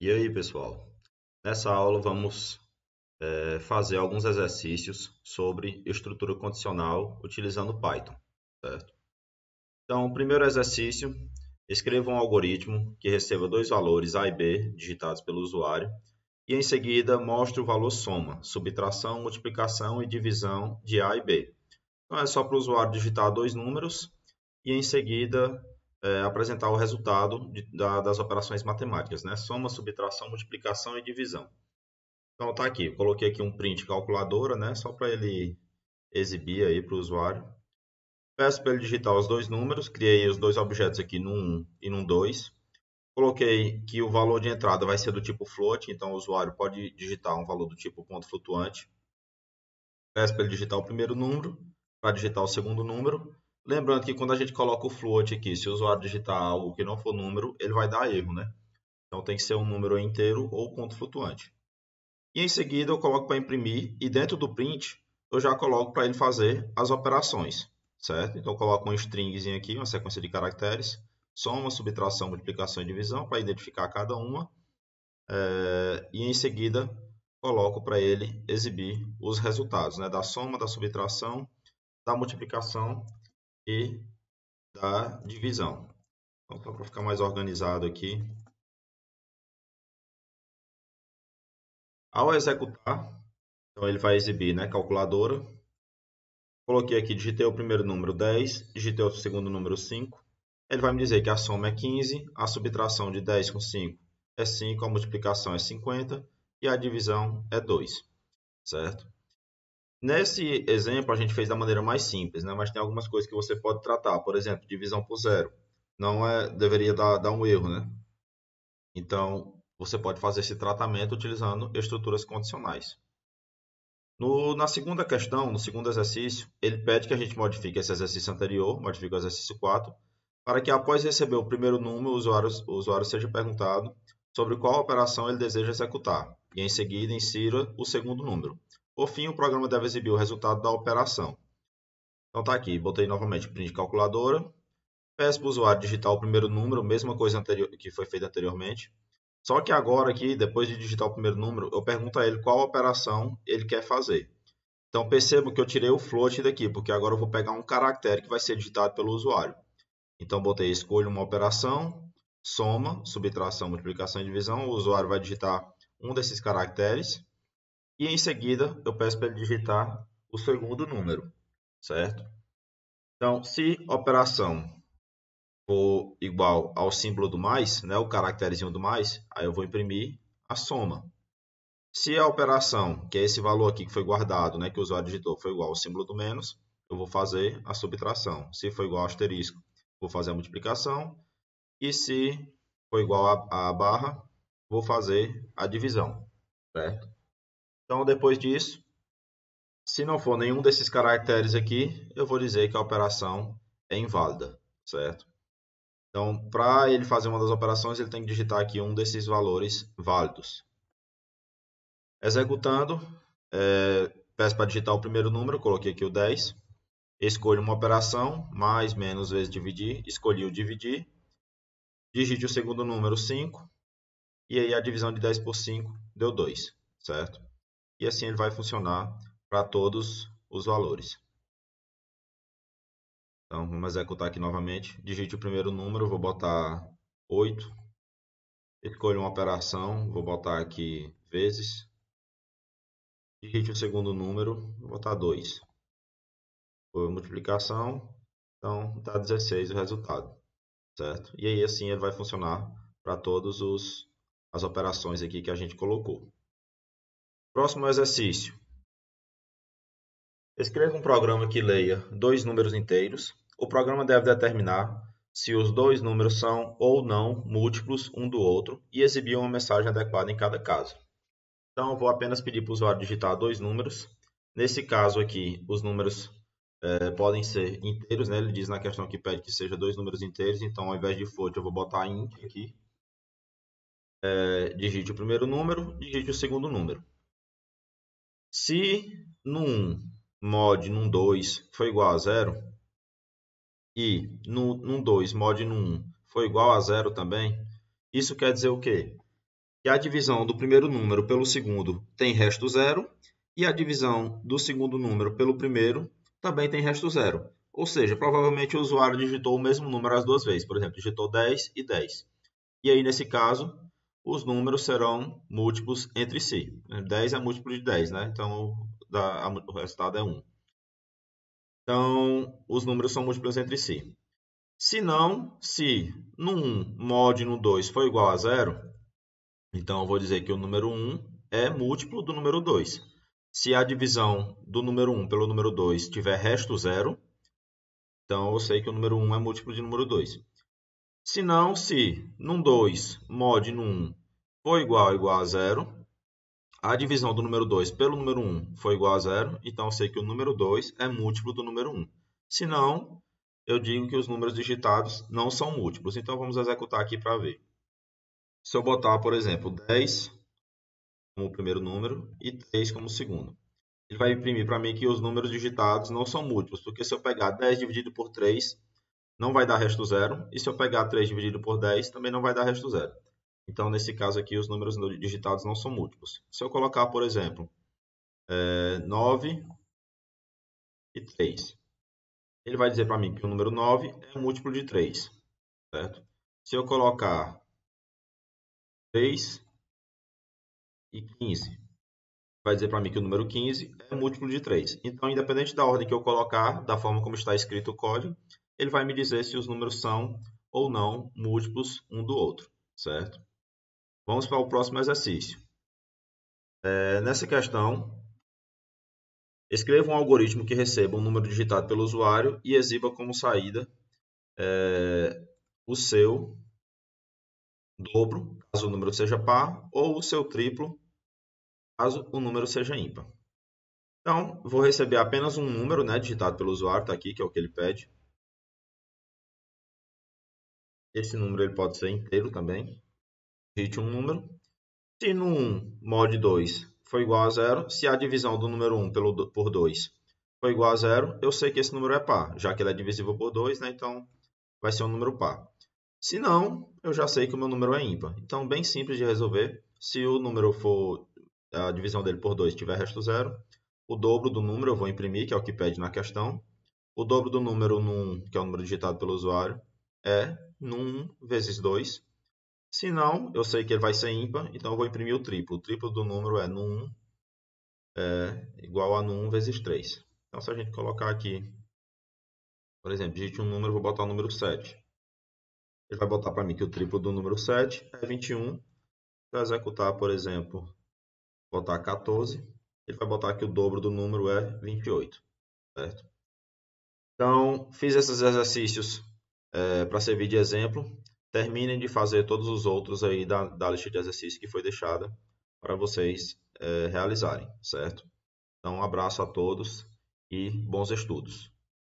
E aí, pessoal? Nessa aula vamos fazer alguns exercícios sobre estrutura condicional utilizando Python, certo? Então, o primeiro exercício, escreva um algoritmo que receba dois valores A e B digitados pelo usuário e em seguida mostre o valor soma, subtração, multiplicação e divisão de A e B. Então, é só para o usuário digitar dois números e em seguida apresentar o resultado das operações matemáticas, né? Soma, subtração, multiplicação e divisão. Então tá aqui, eu coloquei aqui um print calculadora, né? Só para ele exibir aí para o usuário. Peço para ele digitar os dois números, criei os dois objetos aqui no 1 e no 2. Coloquei que o valor de entrada vai ser do tipo float, então o usuário pode digitar um valor do tipo ponto flutuante. Peço para ele digitar o primeiro número, para digitar o segundo número. Lembrando que quando a gente coloca o float aqui, se o usuário digitar algo que não for número, ele vai dar erro, né? Então tem que ser um número inteiro ou ponto flutuante. E em seguida eu coloco para imprimir e dentro do print eu já coloco para ele fazer as operações, certo? Então eu coloco um stringzinho aqui, uma sequência de caracteres, soma, subtração, multiplicação e divisão para identificar cada uma. E em seguida coloco para ele exibir os resultados, né? Da soma, da subtração, da multiplicação e da divisão. Então, só para ficar mais organizado aqui. Ao executar, então ele vai exibir, né, calculadora. Coloquei aqui, digitei o primeiro número 10, digitei o segundo número 5. Ele vai me dizer que a soma é 15, a subtração de 10 com 5 é 5, a multiplicação é 50 e a divisão é 2, certo? Nesse exemplo, a gente fez da maneira mais simples, né? Mas tem algumas coisas que você pode tratar. Por exemplo, divisão por zero. Não deveria dar um erro, né? Então, você pode fazer esse tratamento utilizando estruturas condicionais. Na segunda questão, no segundo exercício, ele pede que a gente modifique esse exercício anterior, modifique o exercício 4, para que após receber o primeiro número, o usuário seja perguntado sobre qual operação ele deseja executar, e em seguida insira o segundo número. Por fim, o programa deve exibir o resultado da operação. Então tá aqui, botei novamente o print calculadora, peço para o usuário digitar o primeiro número, mesma coisa que foi feita anteriormente. Só que agora aqui, depois de digitar o primeiro número, eu pergunto a ele qual operação ele quer fazer. Então percebo que eu tirei o float daqui, porque agora eu vou pegar um caractere que vai ser digitado pelo usuário. Então botei escolha uma operação, soma, subtração, multiplicação e divisão. O usuário vai digitar um desses caracteres e em seguida eu peço para ele digitar o segundo número, certo? Então, se operação for igual ao símbolo do mais, né, o caracterezinho do mais, aí eu vou imprimir a soma. Se a operação, que é esse valor aqui que foi guardado, né, que o usuário digitou, foi igual ao símbolo do menos, eu vou fazer a subtração. Se for igual ao asterisco, vou fazer a multiplicação. E se for igual a barra, vou fazer a divisão, certo? Então, depois disso, se não for nenhum desses caracteres aqui, eu vou dizer que a operação é inválida, certo? Então, para ele fazer uma das operações, ele tem que digitar aqui um desses valores válidos. Executando, peço para digitar o primeiro número, coloquei aqui o 10. Escolho uma operação, mais, menos, vezes, dividir. Escolhi o dividir. Digite o segundo número, 5. E aí a divisão de 10 por 5 deu 2, certo? E assim ele vai funcionar para todos os valores. Então, vamos executar aqui novamente. Digite o primeiro número, vou botar 8. Escolho uma operação, vou botar aqui vezes. Digite o segundo número, vou botar 2. Foi multiplicação, então está 16 o resultado, certo? E aí assim ele vai funcionar para todas as operações aqui que a gente colocou. Próximo exercício. Escreva um programa que leia dois números inteiros. O programa deve determinar se os dois números são ou não múltiplos um do outro e exibir uma mensagem adequada em cada caso. Então, eu vou apenas pedir para o usuário digitar dois números. Nesse caso aqui, os números podem ser inteiros, né? Ele diz na questão que pede que seja dois números inteiros, então ao invés de float eu vou botar int aqui. Digite o primeiro número, digite o segundo número. Se no 1 mod num 2 foi igual a 0 e num 2 mod num 1 foi igual a 0 também, isso quer dizer o quê? que a divisão do primeiro número pelo segundo tem resto zero, e a divisão do segundo número pelo primeiro também tem resto zero. Ou seja, provavelmente o usuário digitou o mesmo número as duas vezes. Por exemplo, digitou 10 e 10. E aí, nesse caso, os números serão múltiplos entre si. 10 é múltiplo de 10, né? Então, o resultado é 1. Então, os números são múltiplos entre si. Se não, se no 1 mod no 2 for igual a 0, então eu vou dizer que o número 1 é múltiplo do número 2. Se a divisão do número 1 pelo número 2 tiver resto 0, então eu sei que o número 1 é múltiplo de número 2. Se não, se no 2 mod no 1 for igual a 0, a divisão do número 2 pelo número 1 for igual a 0, então eu sei que o número 2 é múltiplo do número 1. Se não, eu digo que os números digitados não são múltiplos. Então vamos executar aqui para ver. Se eu botar, por exemplo, 10 como o primeiro número e 3 como o segundo, ele vai imprimir para mim que os números digitados não são múltiplos, porque se eu pegar 10 dividido por 3, não vai dar resto zero, e se eu pegar 3 dividido por 10, também não vai dar resto zero. Então, nesse caso aqui, os números digitados não são múltiplos. Se eu colocar, por exemplo, 9 e 3, ele vai dizer para mim que o número 9 é múltiplo de 3, certo? Se eu colocar 3 e 15, vai dizer para mim que o número 15 é múltiplo de 3. Então, independente da ordem que eu colocar, da forma como está escrito o código, ele vai me dizer se os números são ou não múltiplos um do outro, certo? Vamos para o próximo exercício. Nessa questão, escreva um algoritmo que receba um número digitado pelo usuário e exiba como saída o seu dobro, caso o número seja par, ou o seu triplo, caso o número seja ímpar. Então, vou receber apenas um número, né, digitado pelo usuário, está aqui, que é o que ele pede. Esse número ele pode ser inteiro também. Digite um número. Se no 1 mod 2 for igual a 0, se a divisão do número 1 por 2 for igual a 0, eu sei que esse número é par, já que ele é divisível por 2, né, então vai ser um número par. Se não, eu já sei que o meu número é ímpar. Então, bem simples de resolver. Se o número for, a divisão dele por 2 tiver resto 0, o dobro do número eu vou imprimir, que é o que pede na questão. O dobro do número no 1, que é o número digitado pelo usuário, é no 1 vezes 2. Se não, eu sei que ele vai ser ímpar, então eu vou imprimir o triplo. O triplo do número é no 1 igual a no 1 vezes 3. Então, se a gente colocar aqui, por exemplo, digite um número, eu vou botar o número 7. Ele vai botar para mim que o triplo do número 7 é 21. Se eu executar, por exemplo, botar 14, ele vai botar que o dobro do número é 28, certo? Então, fiz esses exercícios para servir de exemplo. Terminem de fazer todos os outros aí da lista de exercícios que foi deixada para vocês realizarem, certo? Então, um abraço a todos e bons estudos.